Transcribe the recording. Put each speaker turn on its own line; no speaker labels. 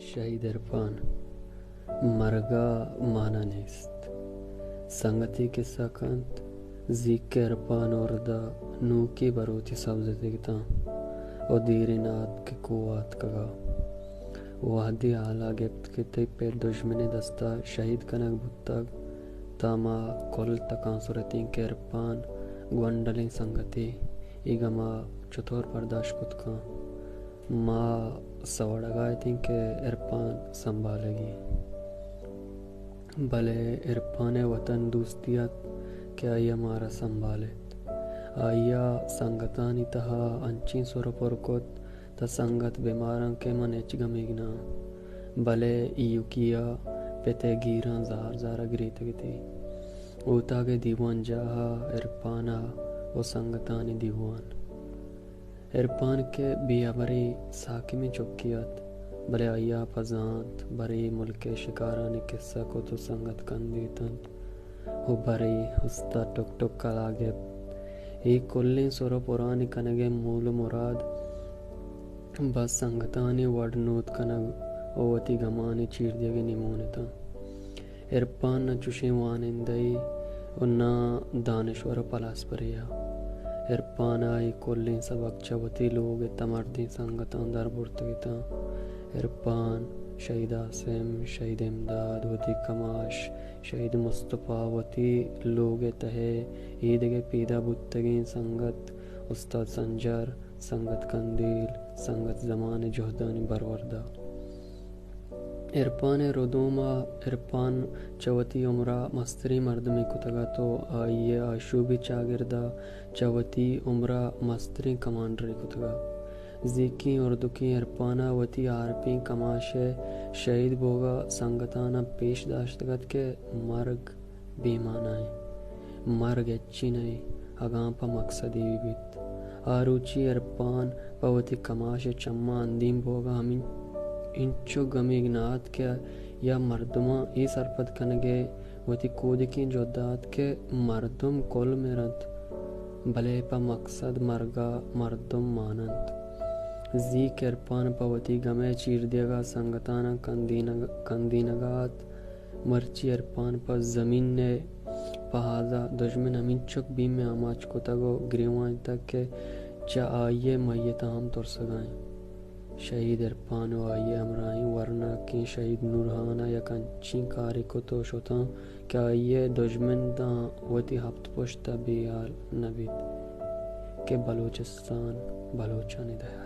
شهید عرفان مرگا مانا نیست. سنگتی که سکند زیک عرفان اردا نوکی بروتی سبز دیگتا و دیری ناد که قوات کگا وحدی حالا گفت که تی پہ دشمنی دستا شہید کنک بودتاگ تاما کل تکان صورتین که عرفان گوندلین سنگتی ایگا ما چطور برداشت کت کن ما سوڑگائی تین کہ عرفان سنبھالے گی بلے عرفان وطن دوستیت کہ آیا مارا سنبھالت آیا سنگتانی تہا انچین سور پرکت تا سنگت بیماران کے من اچ گمیگنا بلے ایو کیا پیتے گیران زار زارا گریت گتی اوتا کے دیوان جاہا عرفانا و سنگتانی دیوان عرفان کے بیابری ساکی میں چکیت بلے آیا پزانت بری ملک شکارانی قصہ کو تو سنگت کن دیتن و بری ہستا ٹک ٹک کلا گپ ایک کلین سورو پرانی کنگے مول مراد بس سنگتانی وڈنوت کنگ اوتی گمانی چیر دیگے نمونتا عرفان نہ چوشی وانندئی و نہ دانشور پلاس پریا عرفان آئی کلین سبق چوتی لوگ تمردین سنگتان در برتگیتا عرفان شہید عاصم شہید امداد وتی کماش شہید مصطفیٰ وتی لوگ تہے عیدگے پیدا بودتگین سنگت استاد سنجر سنگت قندیل سنگت زمان جہدانی بروردہ عرفان ردوما عرفان چوتی عمرہ مستری مردمی کتگا تو آئیے آشوبی چاگردہ چوتی عمرہ مستری کمانڈری کتگا زیکی اور دکی عرفانا وتی آرپین کماش شہید بوگا سنگتانا پیش داشتگت کے مرگ بیمانا ہے مرگ اچھی نہیں اگاں پا مقصدی بھی بیت آروچی عرفان پا وتی کماش چمہ اندیم بوگا ہمیں انچو گمیگنات کیا یا مردمہ ای سرپت کنگے وتی کودکین جودات کے مردم کل میرند بلے پا مقصد مرگا مردم مانند زیک عرفان پا وتی گمے چیر دیگا سنگتانا کندینگات مرچی عرفان پا زمین نے پہازا دشمن ہمیں چک بیم میں آماچ کو تگو گریوان تک کہ چا آئیے میت ہم تر سگائیں شہید عرفان و آئیے ہمراہیں ورنہ کی شہید نورہانا یا کنچین کاری کو تو شتا کہ آئیے دشمن دا وتی ہفت پشتا بیال نبید کہ بلوچستان بلوچانی دیا